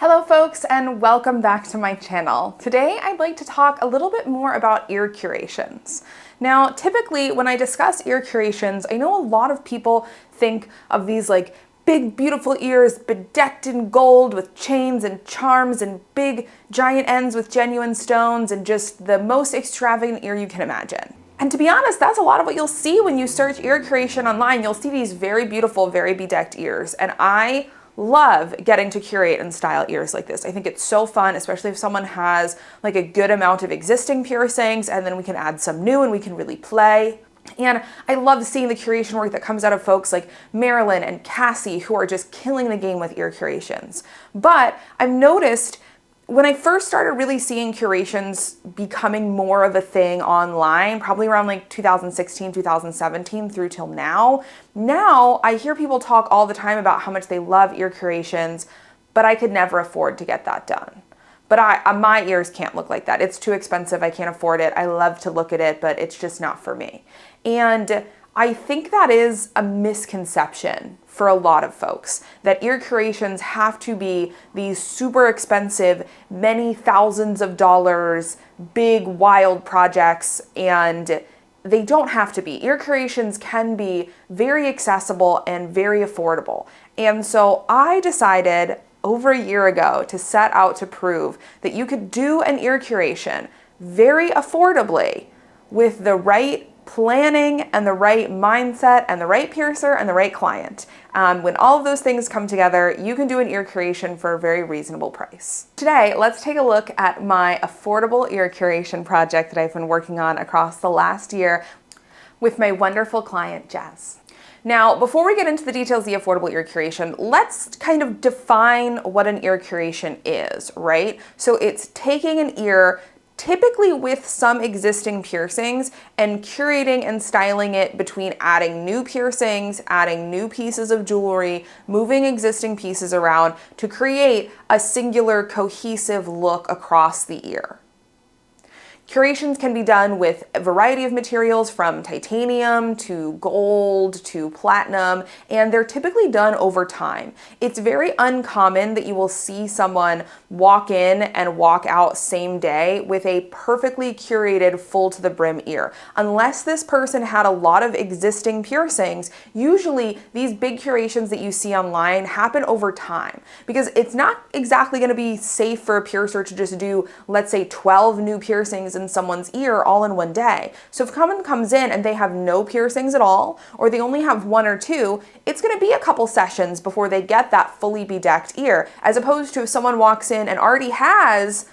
Hello folks, and welcome back to my channel. Today I'd like to talk a little bit more about ear curations. Now, typically when I discuss ear curations, I know a lot of people think of these like big beautiful ears bedecked in gold with chains and charms and big giant ends with genuine stones and just the most extravagant ear you can imagine. And to be honest, that's a lot of what you'll see when you search ear curation online. You'll see these very beautiful, very bedecked ears, and I love getting to curate and style ears like this. I think it's so fun, especially if someone has like a good amount of existing piercings, and then we can add some new and we can really play. And I love seeing the curation work that comes out of folks like Marilyn and Cassie, who are just killing the game with ear curations. But I've noticed when I first started really seeing curations becoming more of a thing online, probably around like 2016, 2017 through till now I hear people talk all the time about how much they love ear curations, but I could never afford to get that done. But my ears can't look like that. It's too expensive. I can't afford it. I love to look at it, but it's just not for me. And I think that is a misconception for a lot of folks, that ear curations have to be these super expensive, many thousands of dollars, big wild projects, and they don't have to be. Ear curations can be very accessible and very affordable. And so I decided over a year ago to set out to prove that you could do an ear curation very affordably with the right planning and the right mindset and the right piercer and the right client. When all of those things come together, you can do an ear curation for a very reasonable price. Today, let's take a look at my affordable ear curation project that I've been working on across the last year with my wonderful client, Jazz. Now, before we get into the details of the affordable ear curation, let's kind of define what an ear curation is, right? So it's taking an ear typically with some existing piercings and curating and styling it between adding new piercings, adding new pieces of jewelry, moving existing pieces around to create a singular cohesive look across the ear. Curations can be done with a variety of materials from titanium to gold to platinum, and they're typically done over time. It's very uncommon that you will see someone walk in and walk out same day with a perfectly curated full to the brim ear. Unless this person had a lot of existing piercings, usually these big curations that you see online happen over time, because it's not exactly going to be safe for a piercer to just do, let's say, 12 new piercings in someone's ear all in one day. So if someone comes in and they have no piercings at all, or they only have one or two, it's going to be a couple sessions before they get that fully bedecked ear, as opposed to if someone walks in and already has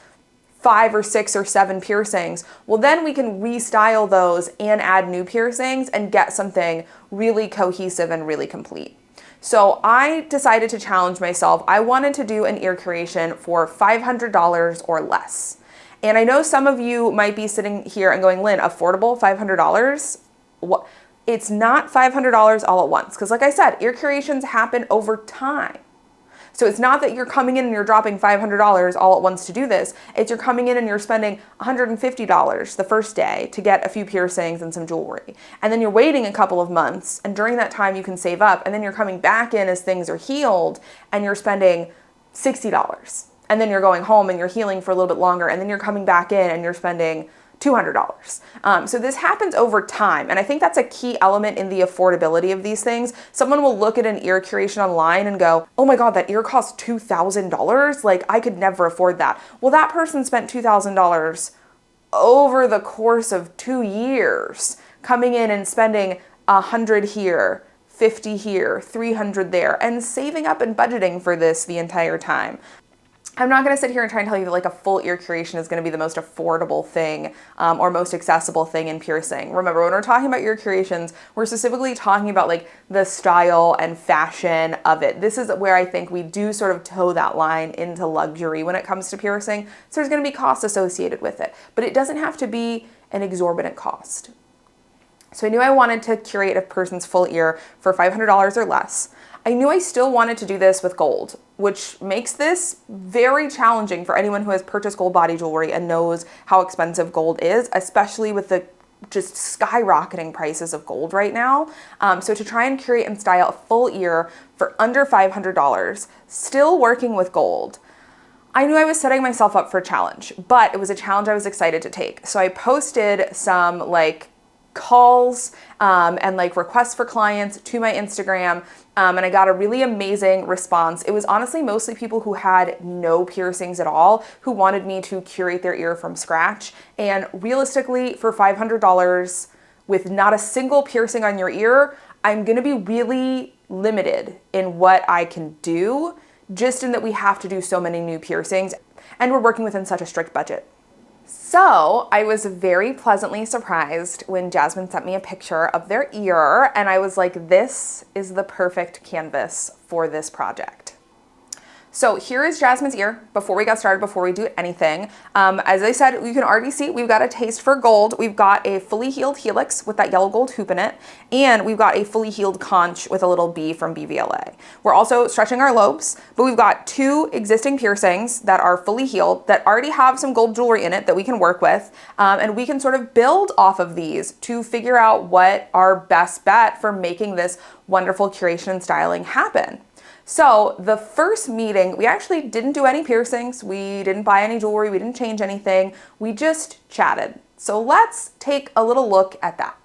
5 or 6 or 7 piercings, well then we can restyle those and add new piercings and get something really cohesive and really complete. So I decided to challenge myself. I wanted to do an ear curation for $500 or less. And I know some of you might be sitting here and going, Lynn, affordable, $500? What? It's not $500 all at once. Because like I said, ear curations happen over time. So it's not that you're coming in and you're dropping $500 all at once to do this. It's you're coming in and you're spending $150 the first day to get a few piercings and some jewelry. And then you're waiting a couple of months, and during that time you can save up, and then you're coming back in as things are healed and you're spending $60. And then you're going home and you're healing for a little bit longer, and then you're coming back in and you're spending $200. So this happens over time, and I think that's a key element in the affordability of these things. Someone will look at an ear curation online and go, oh my God, that ear costs $2,000? Like, I could never afford that. Well, that person spent $2,000 over the course of 2 years, coming in and spending 100 here, 50 here, 300 there, and saving up and budgeting for this the entire time. I'm not going to sit here and try and tell you that like a full ear curation is going to be the most affordable thing or most accessible thing in piercing. Remember, when we're talking about ear curations, we're specifically talking about like the style and fashion of it. This is where I think we do sort of toe that line into luxury when it comes to piercing. So there's going to be costs associated with it, but it doesn't have to be an exorbitant cost. So I knew I wanted to curate a person's full ear for $500 or less. I knew I still wanted to do this with gold, which makes this very challenging for anyone who has purchased gold body jewelry and knows how expensive gold is, especially with the just skyrocketing prices of gold right now. So to try and curate and style a full ear for under $500, still working with gold, I knew I was setting myself up for a challenge, but it was a challenge I was excited to take. So I posted some like calls and like requests for clients to my Instagram, and I got a really amazing response. It was honestly mostly people who had no piercings at all, who wanted me to curate their ear from scratch. And realistically, for $500 with not a single piercing on your ear, I'm gonna be really limited in what I can do, just in that we have to do so many new piercings and we're working within such a strict budget. So I was very pleasantly surprised when Jasmine sent me a picture of their ear, and I was like, this is the perfect canvas for this project. So here is Jasmine's ear before we got started, before we do anything. As I said, you can already see we've got a taste for gold. We've got a fully healed helix with that yellow gold hoop in it, and we've got a fully healed conch with a little B from BVLA. We're also stretching our lobes, but we've got 2 existing piercings that are fully healed that already have some gold jewelry in it that we can work with, and we can sort of build off of these to figure out what our best bet for making this wonderful curation and styling happen. So the first meeting, we actually didn't do any piercings, we didn't buy any jewelry, we didn't change anything, we just chatted. So let's take a little look at that.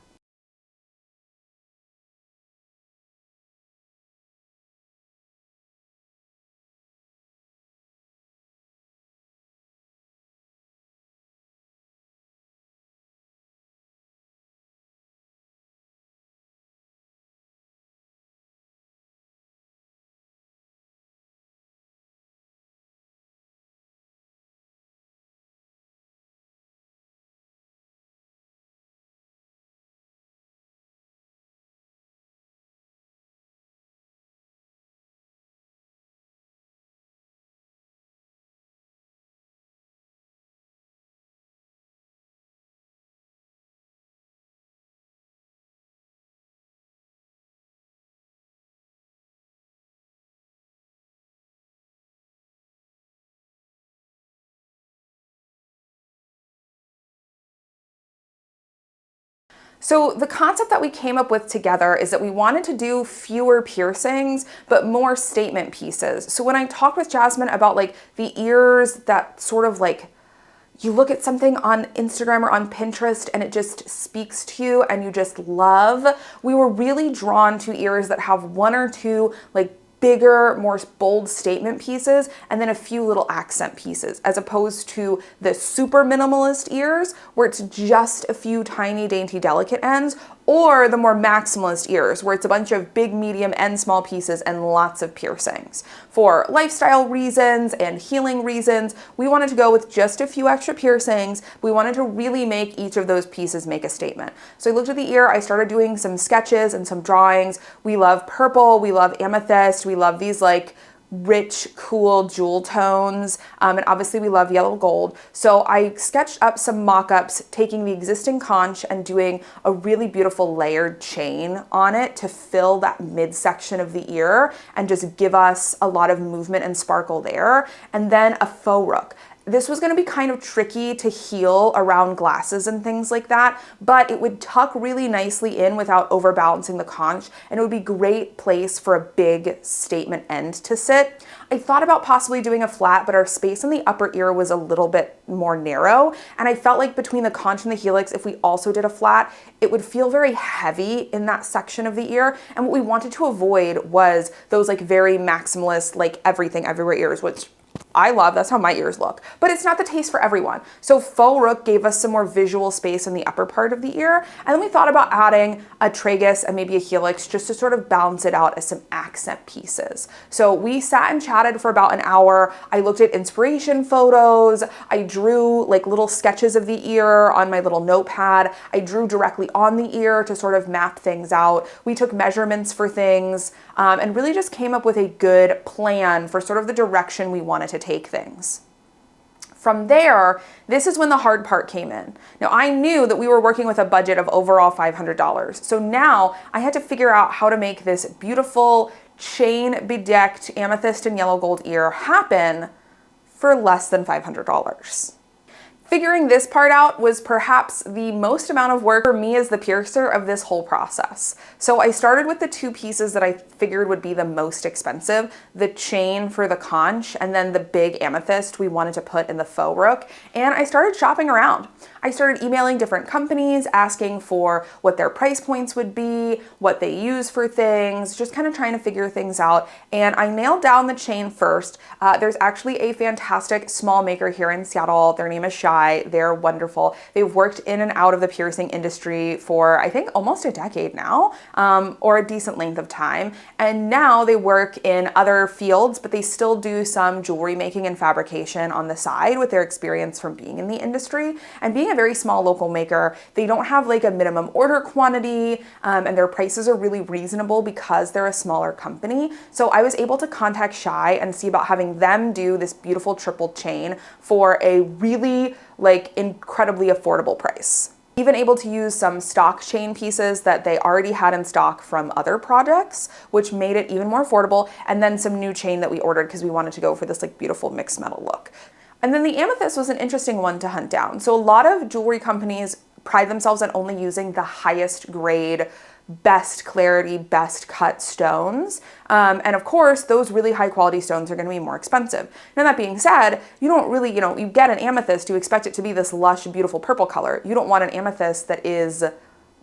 So the concept that we came up with together is that we wanted to do fewer piercings, but more statement pieces. So when I talked with Jasmine about like the ears that sort of like, you look at something on Instagram or on Pinterest and it just speaks to you and you just love, we were really drawn to ears that have 1 or 2 like bigger, more bold statement pieces, and then a few little accent pieces, as opposed to the super minimalist ears where it's just a few tiny, dainty, delicate ends, or the more maximalist ears where it's a bunch of big, medium, and small pieces and lots of piercings. For lifestyle reasons and healing reasons, we wanted to go with just a few extra piercings. We wanted to really make each of those pieces make a statement. So I looked at the ear, I started doing some sketches and some drawings. We love purple, we love amethyst, we love these like rich, cool jewel tones, and obviously we love yellow gold. So I sketched up some mock-ups, taking the existing conch and doing a really beautiful layered chain on it to fill that midsection of the ear and just give us a lot of movement and sparkle there. And then a faux rook. This was going to be kind of tricky to heal around glasses and things like that, but it would tuck really nicely in without overbalancing the conch, and it would be a great place for a big statement end to sit. I thought about possibly doing a flat, but our space in the upper ear was a little bit more narrow, and I felt like between the conch and the helix, if we also did a flat, it would feel very heavy in that section of the ear, and what we wanted to avoid was those like very maximalist, like everything everywhere ears, which I love, that's how my ears look, but it's not the taste for everyone. So faux rook gave us some more visual space in the upper part of the ear. And then we thought about adding a tragus and maybe a helix just to sort of balance it out as some accent pieces. So we sat and chatted for about an hour. I looked at inspiration photos. I drew like little sketches of the ear on my little notepad. I drew directly on the ear to sort of map things out. We took measurements for things, and really just came up with a good plan for sort of the direction we wanted to take things. From there, this is when the hard part came in. Now, I knew that we were working with a budget of overall $500. So now I had to figure out how to make this beautiful chain bedecked amethyst and yellow gold ear happen for less than $500. Figuring this part out was perhaps the most amount of work for me as the piercer of this whole process. So I started with the two pieces that I figured would be the most expensive, the chain for the conch and then the big amethyst we wanted to put in the faux rook. And I started shopping around. I started emailing different companies, asking for what their price points would be, what they use for things, just kind of trying to figure things out. And I nailed down the chain first. There's actually a fantastic small maker here in Seattle. Their name is Shy. They're wonderful. They've worked in and out of the piercing industry for, I think, almost a decade now, or a decent length of time. And now they work in other fields, but they still do some jewelry making and fabrication on the side with their experience from being in the industry. And being a very small local maker, they don't have like a minimum order quantity, and their prices are really reasonable because they're a smaller company. So I was able to contact Shy and see about having them do this beautiful triple chain for a really like incredibly affordable price. Even able to use some stock chain pieces that they already had in stock from other projects, which made it even more affordable, and then some new chain that we ordered because we wanted to go for this like beautiful mixed metal look. And then the amethyst was an interesting one to hunt down. So a lot of jewelry companies pride themselves on only using the highest grade, best clarity, best cut stones. And of course, those really high quality stones are going to be more expensive. Now that being said, you don't really, you get an amethyst, you expect it to be this lush, beautiful purple color. You don't want an amethyst that is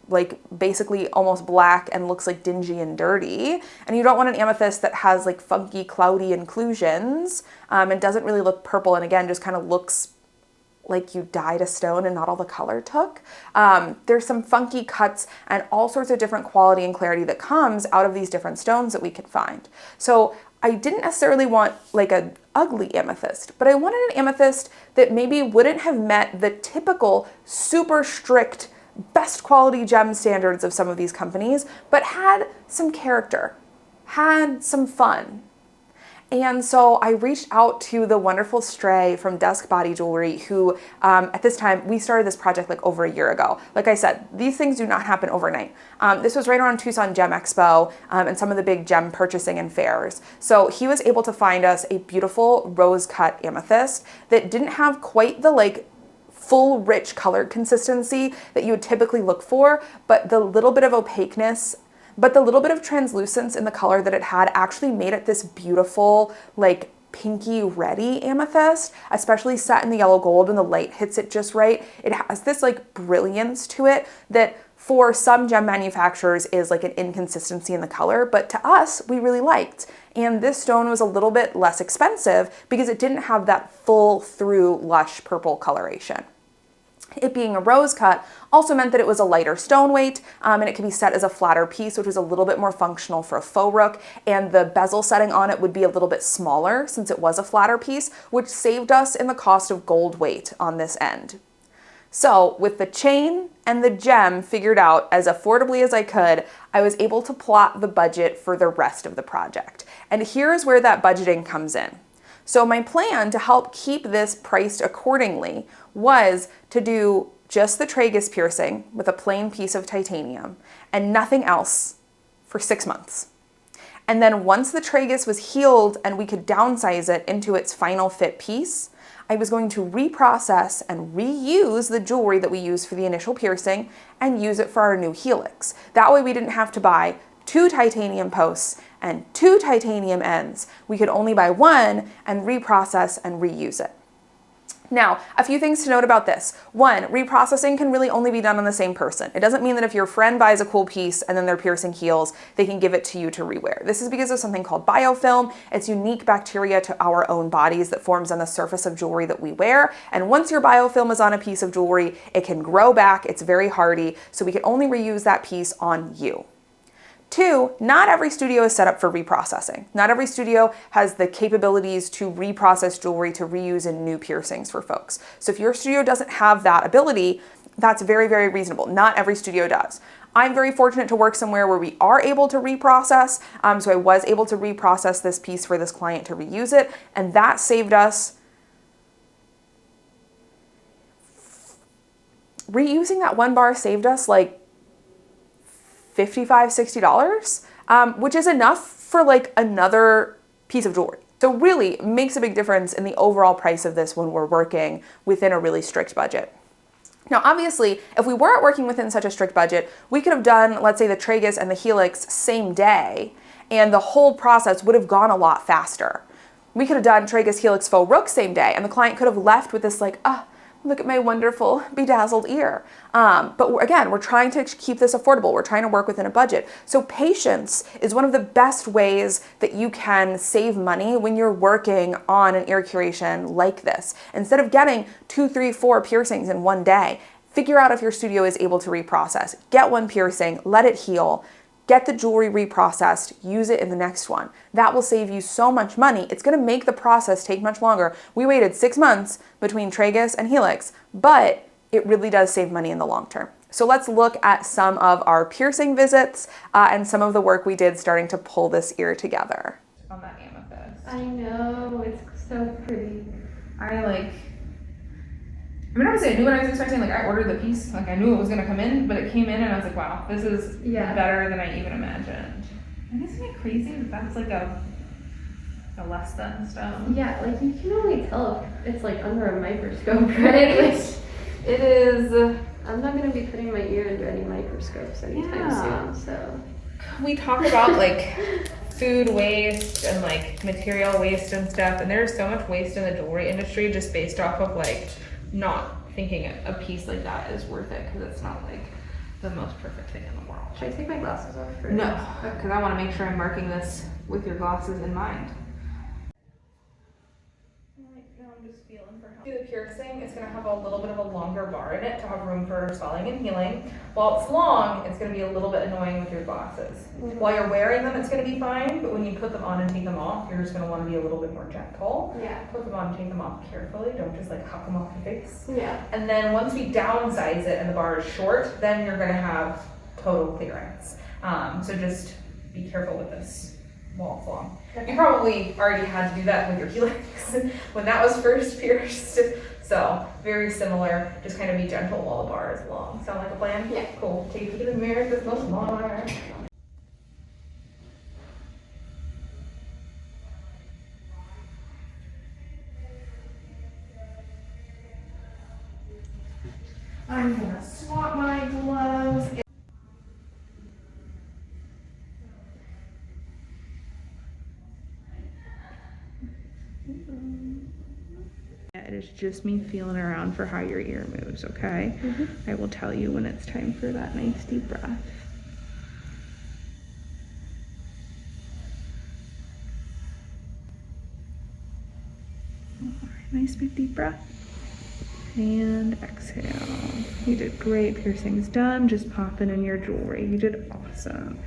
like basically almost black and looks like dingy and dirty. And you don't want an amethyst that has like funky, cloudy inclusions and doesn't really look purple. And again, just kind of looks like you dyed a stone and not all the color took. There's some funky cuts and all sorts of different quality and clarity that comes out of these different stones that we could find. So I didn't necessarily want like an ugly amethyst, but I wanted an amethyst that maybe wouldn't have met the typical super strict best quality gem standards of some of these companies, but had some character, had some fun. And so I reached out to the wonderful Stray from Dusk Body Jewelry, who at this time, we started this project like over a year ago. Like I said, these things do not happen overnight. This was right around Tucson Gem Expo and some of the big gem purchasing and fairs. So he was able to find us a beautiful rose cut amethyst that didn't have quite the like full rich colored consistency that you would typically look for, but the little bit of opaqueness, but the little bit of translucence in the color that it had actually made it this beautiful, like pinky reddy amethyst, especially set in the yellow gold when the light hits it just right. It has this like brilliance to it that for some gem manufacturers is like an inconsistency in the color, but to us, we really liked. And this stone was a little bit less expensive because it didn't have that full through lush purple coloration. It being a rose cut also meant that it was a lighter stone weight and it could be set as a flatter piece, which was a little bit more functional for a faux rook, and the bezel setting on it would be a little bit smaller since it was a flatter piece, which saved us in the cost of gold weight on this end. So with the chain and the gem figured out as affordably as I could, I was able to plot the budget for the rest of the project. And here's where that budgeting comes in. So my plan to help keep this priced accordingly was to do just the tragus piercing with a plain piece of titanium and nothing else for 6 months. And then once the tragus was healed and we could downsize it into its final fit piece, I was going to reprocess and reuse the jewelry that we used for the initial piercing and use it for our new helix. That way we didn't have to buy 2 titanium posts and 2 titanium ends. We could only buy one and reprocess and reuse it. Now, a few things to note about this. One, reprocessing can really only be done on the same person. It doesn't mean that if your friend buys a cool piece and then their piercing heals, they can give it to you to rewear. This is because of something called biofilm. It's unique bacteria to our own bodies that forms on the surface of jewelry that we wear. And once your biofilm is on a piece of jewelry, it can grow back. It's very hardy. So we can only reuse that piece on you. 2, not every studio is set up for reprocessing. Not every studio has the capabilities to reprocess jewelry to reuse in new piercings for folks. So if your studio doesn't have that ability, that's very, very reasonable. Not every studio does. I'm very fortunate to work somewhere where we are able to reprocess. So I was able to reprocess this piece for this client to reuse it. And that saved us reusing that one bar saved us like $55, $60, which is enough for like another piece of jewelry. So really makes a big difference in the overall price of this when we're working within a really strict budget. Now, obviously, if we weren't working within such a strict budget, we could have done, let's say, the tragus and the helix same day, and the whole process would have gone a lot faster. We could have done tragus, helix, faux rook same day, and the client could have left with this like, look at my wonderful bedazzled ear. But again, we're trying to keep this affordable. We're trying to work within a budget. So patience is one of the best ways that you can save money when you're working on an ear curation like this. Instead of getting 2, 3, 4 piercings in one day, figure out if your studio is able to reprocess. Get one piercing, let it heal, get the jewelry reprocessed, use it in the next one. That will save you so much money. It's gonna make the process take much longer. We waited 6 months between tragus and helix, but it really does save money in the long term. So let's look at some of our piercing visits and some of the work we did starting to pull this ear together. On that amethyst. I know, it's so pretty. Obviously I knew what I was expecting. Like I ordered the piece, like I knew it was gonna come in, but it came in and I was like, wow, this is better than I even imagined. And isn't it crazy that that's like a less than stone? Yeah, like you can only tell if it's like under a microscope, right? It is. I'm not gonna be putting my ear under any microscopes anytime soon, so. We talk about like food waste and like material waste and stuff, and there's so much waste in the jewelry industry just based off of like not thinking a piece like that is worth it because it's not like the most perfect thing in the world. Should I take my glasses off first? No, because I want to make sure I'm marking this with your glasses in mind. I'm just feeling for help. The piercing is going to have a little bit of a longer bar in it to have room for swelling and healing. While it's long, it's going to be a little bit annoying with your glasses. While you're wearing them, it's going to be fine, but when you put them on and take them off, you're just going to want to be a little bit more gentle. Yeah. Put them on and take them off carefully. Don't just like huck them off your face. Yeah. And then once we downsize it and the bar is short, then you're going to have total clearance. So just be careful with this while it's long. You probably already had to do that with your helix when that was first pierced. So very similar, just kind of be gentle while the bar is long. Sound like a plan? Yeah. Cool. Take a look in the mirror, this little more. I'm gonna swap my gloves. It is just me feeling around for how your ear moves, okay? I will tell you when it's time for that nice deep breath. All right, nice big deep breath. And exhale. You did great. Piercing's done. Just pop it in your jewelry. You did awesome.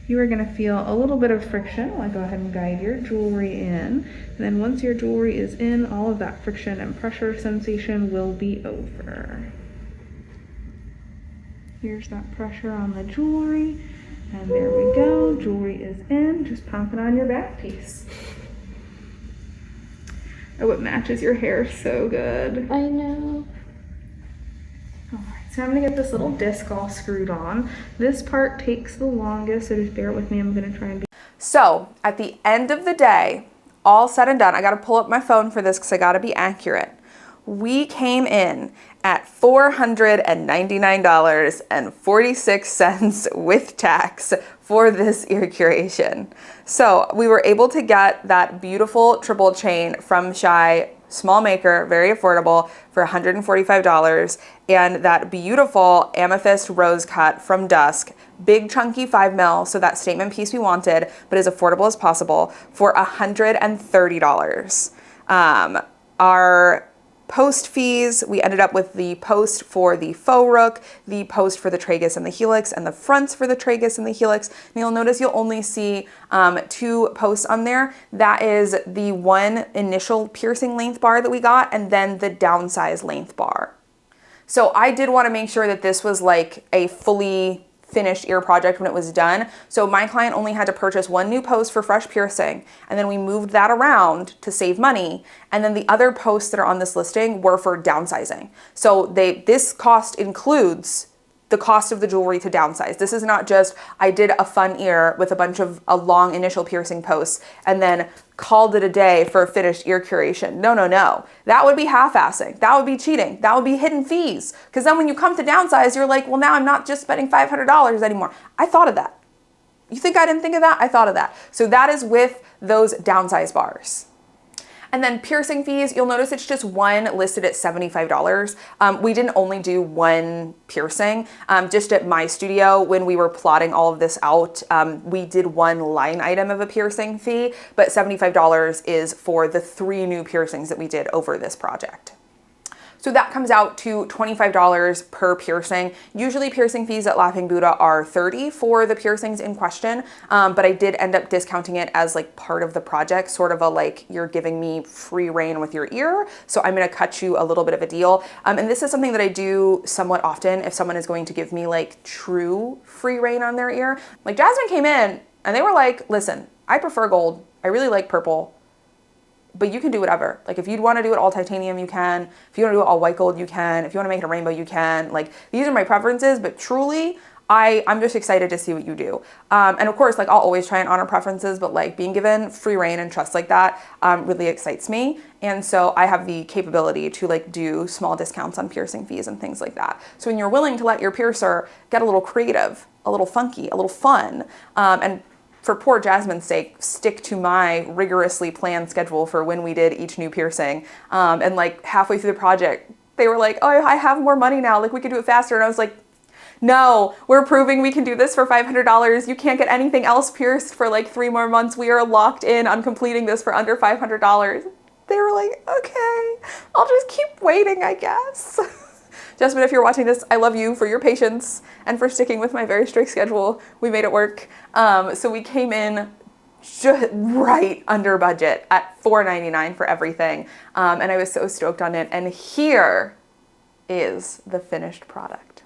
You are going to feel a little bit of friction. I'll go ahead and guide your jewelry in. And then once your jewelry is in, all of that friction and pressure sensation will be over. Here's that pressure on the jewelry. And there we go. Jewelry is in. Just pop it on your back piece. Oh, it matches your hair so good. I know. So I'm gonna get this little disc all screwed on. This part takes the longest, so just bear with me. I'm gonna try and be. So at the end of the day, all said and done, I gotta pull up my phone for this because I gotta be accurate. We came in at $499.46 with tax for this ear curation. So we were able to get that beautiful triple chain from Shy, small maker, very affordable, for $145, and that beautiful amethyst rose cut from Dusk, big chunky 5mm, so that statement piece we wanted, but as affordable as possible, for $130. Our post fees, we ended up with the post for the faux rook, the post for the tragus and the helix, and the fronts for the tragus and the helix. And you'll notice you'll only see 2 posts on there. That is the one initial piercing length bar that we got, and then the downsize length bar. So I did want to make sure that this was like a fully finished ear project when it was done. So my client only had to purchase 1 new post for fresh piercing, and then we moved that around to save money. And then the other posts that are on this listing were for downsizing. So this cost includes the cost of the jewelry to downsize. This is not just, I did a fun ear with a bunch of a long initial piercing posts and then called it a day for a finished ear curation. No, no, no. That would be half-assing. That would be cheating. That would be hidden fees. Because then when you come to downsize, you're like, well, now I'm not just spending $500 anymore. I thought of that. You think I didn't think of that? I thought of that. So that is with those downsize bars. And then piercing fees, you'll notice it's just one listed at $75. We didn't only do one piercing. Just at my studio, when we were plotting all of this out, we did one line item of a piercing fee, but $75 is for the 3 new piercings that we did over this project. So that comes out to $25 per piercing. Usually piercing fees at Laughing Buddha are $30 for the piercings in question, but I did end up discounting it as like part of the project, sort of a like, you're giving me free reign with your ear, so I'm gonna cut you a little bit of a deal. And this is something that I do somewhat often if someone is going to give me like true free reign on their ear. Like Jasmine came in and they were like, listen, I prefer gold, I really like purple, but you can do whatever. Like if you'd want to do it all titanium, you can. If you want to do it all white gold, you can. If you want to make it a rainbow, you can. Like these are my preferences, but truly, I'm just excited to see what you do. And of course, like I'll always try and honor preferences, but like being given free reign and trust like that really excites me. And so I have the capability to like do small discounts on piercing fees and things like that. So when you're willing to let your piercer get a little creative, a little funky, a little fun, and for poor Jasmine's sake, stick to my rigorously planned schedule for when we did each new piercing. And like halfway through the project, they were like, oh, I have more money now. Like we could do it faster. And I was like, no, we're proving we can do this for $500. You can't get anything else pierced for like 3 more months. We are locked in on completing this for under $500. They were like, okay, I'll just keep waiting, I guess. Jasmine, if you're watching this, I love you for your patience and for sticking with my very strict schedule. We made it work. So we came in just right under budget at $4.99 for everything. And I was so stoked on it. And here is the finished product.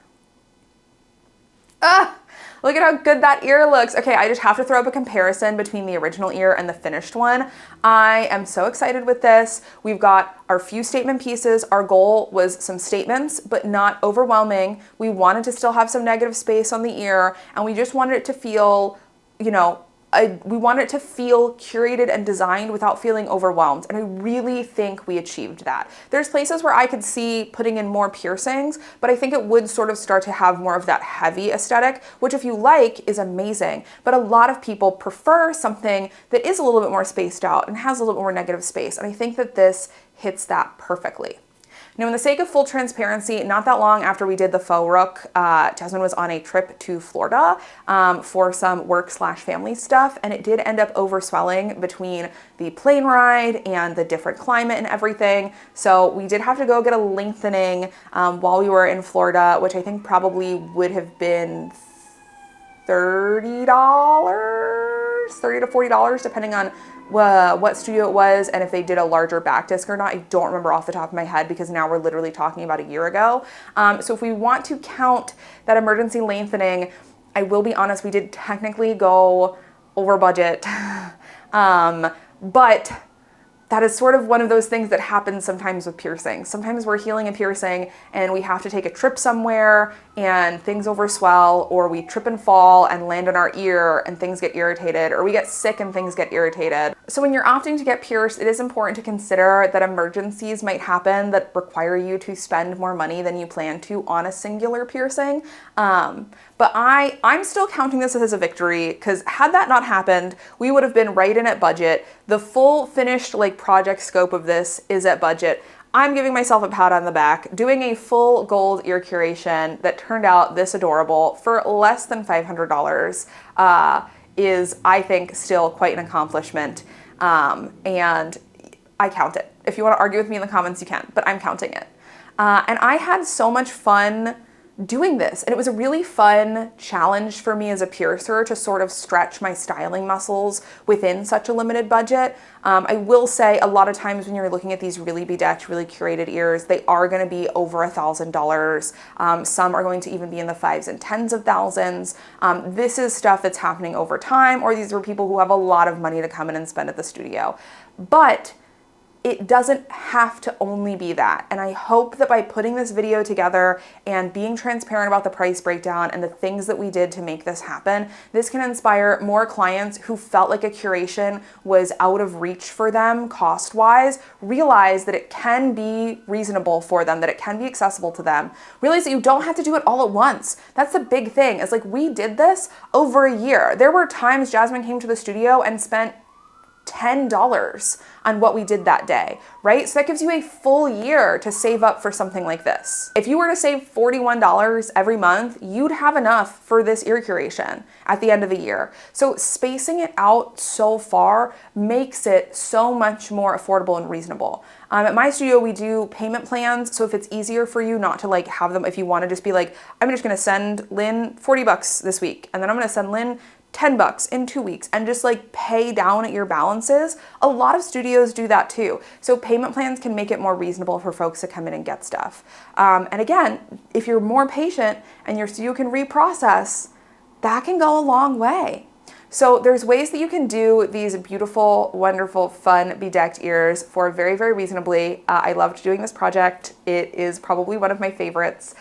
Look at how good that ear looks. Okay, I just have to throw up a comparison between the original ear and the finished one. I am so excited with this. We've got our few statement pieces. Our goal was some statements, but not overwhelming. We wanted to still have some negative space on the ear, and we just wanted it to feel, you know, we wanted it to feel curated and designed without feeling overwhelmed. And I really think we achieved that. There's places where I could see putting in more piercings, but I think it would sort of start to have more of that heavy aesthetic, which if you like is amazing. But a lot of people prefer something that is a little bit more spaced out and has a little bit more negative space. And I think that this hits that perfectly. Now, in the sake of full transparency, not that long after we did the faux rook, Jasmine was on a trip to Florida for some work/family stuff, and it did end up overswelling between the plane ride and the different climate and everything. So we did have to go get a lengthening while we were in Florida, which I think probably would have been $30 to $40, depending on what studio it was and if they did a larger back disc or not. I don't remember off the top of my head because now we're literally talking about a year ago. So if we want to count that emergency lengthening, I will be honest, we did technically go over budget. But that is sort of one of those things that happens sometimes with piercings. Sometimes we're healing a piercing and we have to take a trip somewhere and things overswell, or we trip and fall and land on our ear and things get irritated, or we get sick and things get irritated. So when you're opting to get pierced, it is important to consider that emergencies might happen that require you to spend more money than you plan to on a singular piercing. But I'm still counting this as a victory, because had that not happened, we would have been right in at budget. The full finished like project scope of this is at budget. I'm giving myself a pat on the back. Doing a full gold ear curation that turned out this adorable for less than $500 is, I think, still quite an accomplishment. And I count it. If you want to argue with me in the comments, you can, but I'm counting it. And I had so much fun doing this. And it was a really fun challenge for me as a piercer to sort of stretch my styling muscles within such a limited budget. I will say a lot of times when you're looking at these really bedecked, really curated ears, they are going to be over $1,000. Some are going to even be in the 5s and 10s of thousands. This is stuff that's happening over time, or these are people who have a lot of money to come in and spend at the studio. But it doesn't have to only be that. And I hope that by putting this video together and being transparent about the price breakdown and the things that we did to make this happen, this can inspire more clients who felt like a curation was out of reach for them cost-wise, realize that it can be reasonable for them, that it can be accessible to them. Realize that you don't have to do it all at once. That's the big thing. It's like, we did this over a year. There were times Jasmine came to the studio and spent $10 on what we did that day, right? So that gives you a full year to save up for something like this. If you were to save $41 every month, you'd have enough for this ear curation at the end of the year. So spacing it out so far makes it so much more affordable and reasonable. At my studio, we do payment plans. So if it's easier for you not to like have them, if you want to just be like, I'm just going to send Lynn $40 this week, and then I'm going to send Lynn $10 in 2 weeks, and just like pay down at your balances. A lot of studios do that too. So payment plans can make it more reasonable for folks to come in and get stuff. And again, if you're more patient and your studio can reprocess, that can go a long way. So there's ways that you can do these beautiful, wonderful, fun, bedecked ears for very, very reasonably. I loved doing this project. It is probably one of my favorites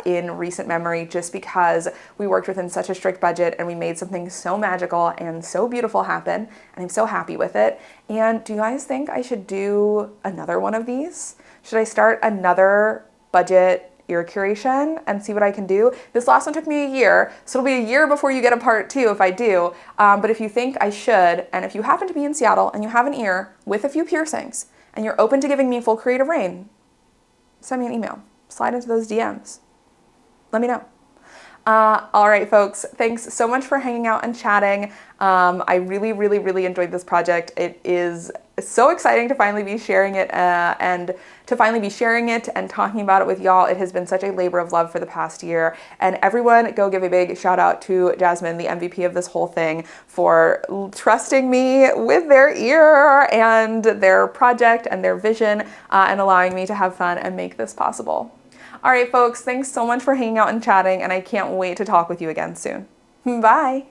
in recent memory, just because we worked within such a strict budget and we made something so magical and so beautiful happen, and I'm so happy with it. And do you guys think I should do another one of these? Should I start another budget ear curation and see what I can do? This last one took me a year, so it'll be a year before you get a part 2 if I do. But if you think I should, and if you happen to be in Seattle and you have an ear with a few piercings and you're open to giving me full creative reign, send me an email. Slide into those DMs. Let me know. All right, folks, thanks so much for hanging out and chatting. I really, really, really enjoyed this project. It is so exciting to finally be sharing it and talking about it with y'all. It has been such a labor of love for the past year. And everyone, go give a big shout out to Jasmine, the MVP of this whole thing, for trusting me with their ear and their project and their vision, and allowing me to have fun and make this possible. All right, folks, thanks so much for hanging out and chatting, and I can't wait to talk with you again soon. Bye.